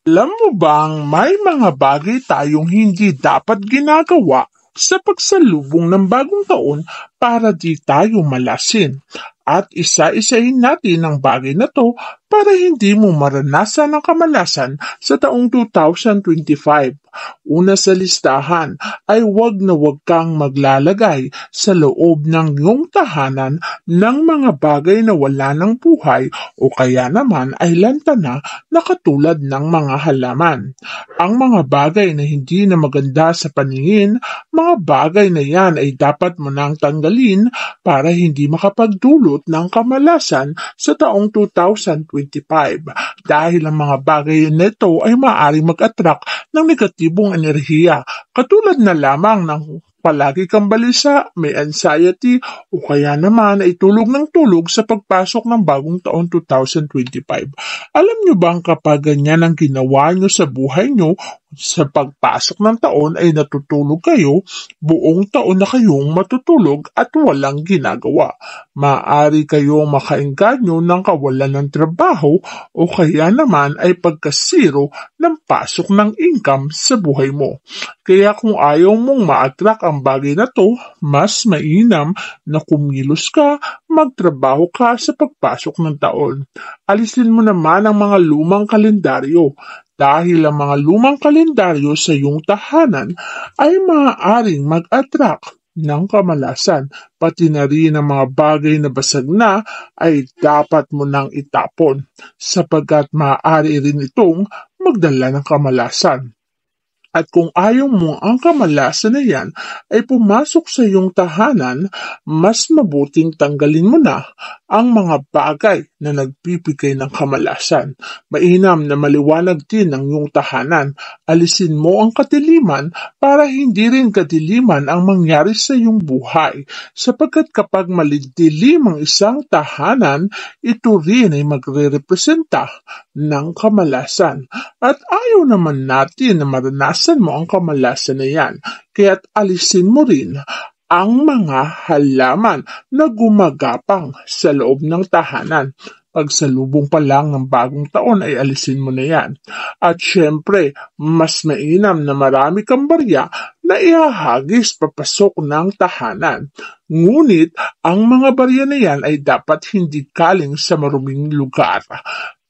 Alam mo bang may mga bagay tayong hindi dapat ginagawa sa pagsalubong ng bagong taon para di tayo malasin? At isa-isahin natin ang bagay na to para hindi mo maranasan ang kamalasan sa taong 2025. Una sa listahan ay huwag na huwag kang maglalagay sa loob ng iyong tahanan ng mga bagay na wala ng buhay o kaya naman ay lantana na katulad ng mga halaman. Ang mga bagay na hindi na maganda sa paningin, mga bagay na yan ay dapat mo nang tanggalin para hindi makapagdulot ng kamalasan sa taong 2025 dahil ang mga bagay nito ay maaaring mag-attract ng negatibong enerhiya katulad na lamang ng palagi kang balisa, may anxiety o kaya naman ay tulog ng tulog sa pagpasok ng bagong taon 2025. Alam nyo bang kapag ganyan ang ginawa nyo sa buhay nyo, sa pagpasok ng taon ay natutulog kayo, buong taon na kayong matutulog at walang ginagawa. Maaari kayong makaengganyo ng kawalan ng trabaho o kaya naman ay pagkasiro ng pasok ng income sa buhay mo. Kaya kung ayaw mong ma-attract ang bagay na to, mas mainam na kumilos ka, magtrabaho ka sa pagpasok ng taon. Alisin mo naman ang mga lumang kalendaryo dahil ang mga lumang kalendaryo sa iyong tahanan ay maaaring mag-attract ng kamalasan. Pati na rin ang mga bagay na basag na ay dapat mo nang itapon sapagkat maaari rin itong magdala ng kamalasan. At kung ayaw mo ang kamalasan na yan ay pumasok sa iyong tahanan, mas mabuting tanggalin mo na ang mga bagay na nagpipigay ng kamalasan. Mainam na maliwanag din ang iyong tahanan. Alisin mo ang kadiliman para hindi rin kadiliman ang mangyari sa iyong buhay. Sapagkat kapag malidilim ang isang tahanan, ito rin ay magre-representa ng kamalasan. At ayaw naman natin na maranasan mo ang kamalasan na yan. Kaya't alisin mo rin ang mga halaman na gumagapang sa loob ng tahanan. Pagsalubong pa lang ng bagong taon ay alisin mo na yan. At syempre, mas mainam na marami kang barya na ihahagis papasok ng tahanan. Ngunit, ang mga barya na yan ay dapat hindi galing sa maruming lugar.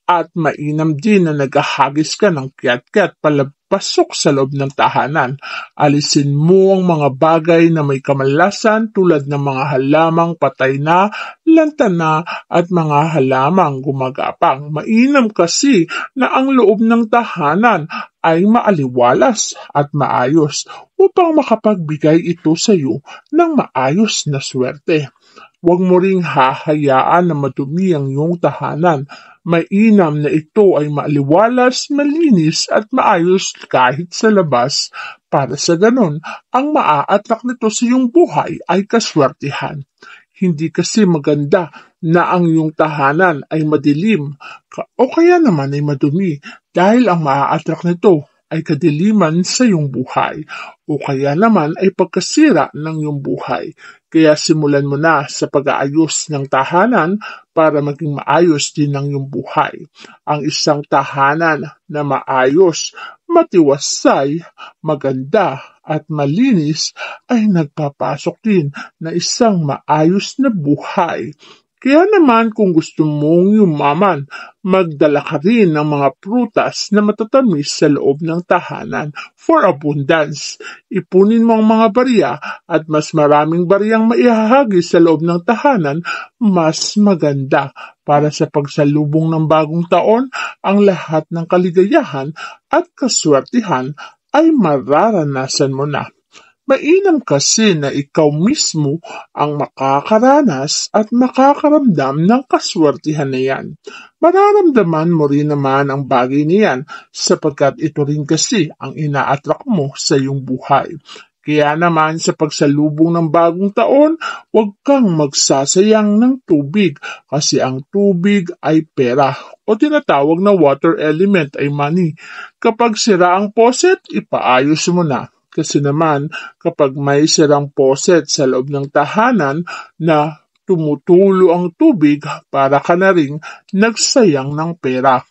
At mainam din na naghahagis ka ng kiyat-kiyat palapasok sa loob ng tahanan. Alisin mo ang mga bagay na may kamalasan tulad ng mga halamang patay na, lantana at mga halamang gumagapang. Mainam kasi na ang loob ng tahanan ay maaliwalas at maayos upang makapagbigay ito sa iyo ng maayos na swerte. Huwag mo ring hahayaan na madumi ang iyong tahanan. Mainam na ito ay maaliwalas, malinis at maayos kahit sa labas. Para sa ganon, ang maa-attract nito sa iyong buhay ay kaswertihan. Hindi kasi maganda na ang iyong tahanan ay madilim o kaya naman ay madumi dahil ang maa-attract nito ay kadiliman sa iyong buhay o kaya naman ay pagkasira ng iyong buhay. Kaya simulan mo na sa pag-aayos ng tahanan para maging maayos din ang iyong buhay. Ang isang tahanan na maayos, matiwasay, maganda at malinis ay nagpapasok din na isang maayos na buhay. Kaya naman kung gusto mong yumaman, magdala ka rin ng mga prutas na matatamis sa loob ng tahanan for abundance. Ipunin mo ang mga barya at mas maraming baryang maihahagis sa loob ng tahanan, mas maganda para sa pagsalubong ng bagong taon, ang lahat ng kaligayahan at kaswertihan ay mararanasan mo na. Mainam kasi na ikaw mismo ang makakaranas at makakaramdam ng kaswertihan na yan. Mararamdaman mo rin naman ang bagay niyan sapagkat ito rin kasi ang ina-attract mo sa iyong buhay. Kaya naman sa pagsalubong ng bagong taon, huwag kang magsasayang ng tubig kasi ang tubig ay pera o tinatawag na water element ay money. Kapag sira ang faucet, ipaayos mo na. Kasi naman, kapag may sirang faucet sa loob ng tahanan na tumutulo ang tubig, para ka na ring nagsayang ng pera.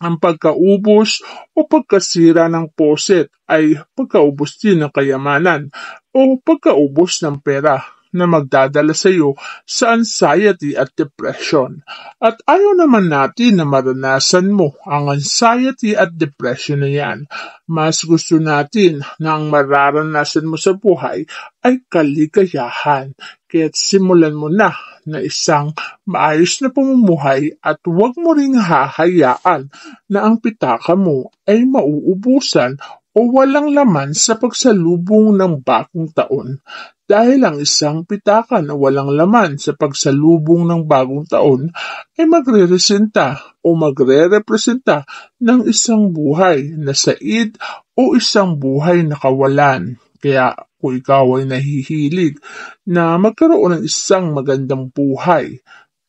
Ang pagkaubos o pagkasira ng poset ay pagkaubos din ng kayamanan o pagkaubos ng pera na magdadala sa iyo sa anxiety at depression. At ayaw naman natin na maranasan mo ang anxiety at depression na yan. Mas gusto natin na ang mararanasan mo sa buhay ay kaligayahan. Kaya't simulan mo na isang maayos na pamumuhay at huwag mo ring hahayaan na ang pitaka mo ay mauubusan o walang laman sa pagsalubong ng bagong taon. Dahil ang isang pitaka na walang laman sa pagsalubong ng bagong taon ay magreresenta o magrerepresenta ng isang buhay na said o isang buhay na kawalan. Kaya kung ikaw ay nahihilig na magkaroon ng isang magandang buhay,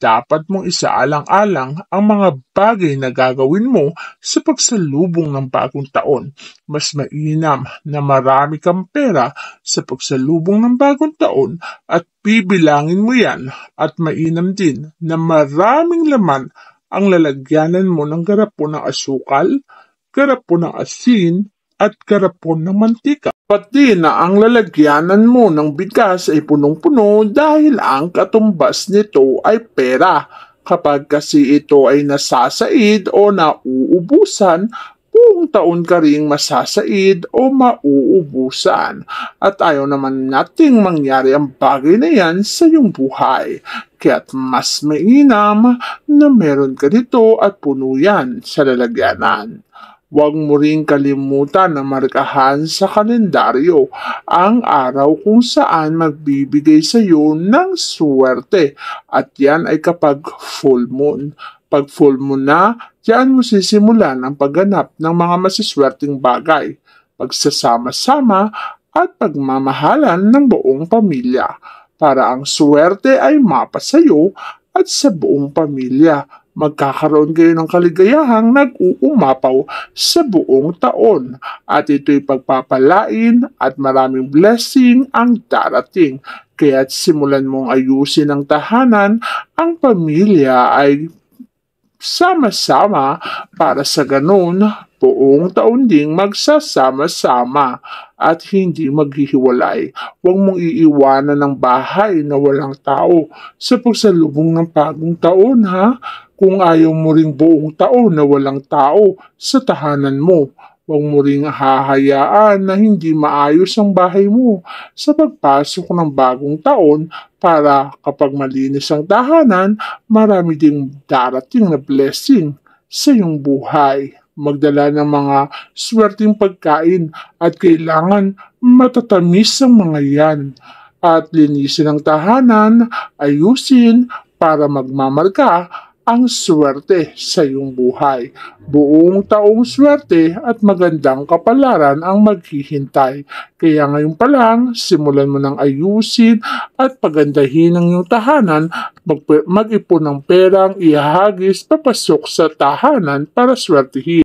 dapat mong isaalang-alang ang mga bagay na gagawin mo sa pagsalubong ng bagong taon. Mas mainam na marami kang pera sa pagsalubong ng bagong taon at bibilangin mo yan, at mainam din na maraming laman ang lalagyanan mo ng garapon ng asukal, garapon ng asin, at garapon ng mantika. Pati na ang lalagyanan mo ng bigas ay punong-puno dahil ang katumbas nito ay pera. Kapag kasi ito ay nasasaid o nauubusan, buong taon ka ring masasaid o mauubusan. At ayaw naman nating mangyari ang bagay na yan sa iyong buhay. Kaya't mas mainam na meron ka dito at puno yan sa lalagyanan. Huwag mo ring kalimutan na markahan sa kalendaryo ang araw kung saan magbibigay sa iyo ng swerte, at yan ay kapag full moon. Pag full moon na, yan mo sisimulan ang pagganap ng mga masiswerteng bagay, pagsasama-sama at pagmamahalan ng buong pamilya, para ang swerte ay mapa sa iyo at sa buong pamilya. Magkakaroon kayo ng kaligayahang nag-uumapaw sa buong taon, at ito'y pagpapalain at maraming blessing ang darating. Kaya't simulan mong ayusin ang tahanan, ang pamilya ay sama-sama para sa ganun buong taon ding magsasama-sama at hindi maghihiwalay. Huwag mong iiwanan ng bahay na walang tao sa pagsalubong ng bagong taon, ha? Kung ayaw mo ring buong taon na walang tao sa tahanan mo, huwag mo ring hahayaan na hindi maayos ang bahay mo sa pagpasok ng bagong taon, para kapag malinis ang tahanan, marami ding darating na blessing sa iyong buhay. Magdala ng mga swerteng pagkain at kailangan matatamis ang mga yan. At linisin ang tahanan, ayusin para magmamarka ang swerte sa iyong buhay. Buong taong swerte at magandang kapalaran ang maghihintay. Kaya ngayon pa lang, simulan mo ng ayusin at pagandahin ang iyong tahanan, mag-ipon ng perang ihahagis papasok sa tahanan para swertihin.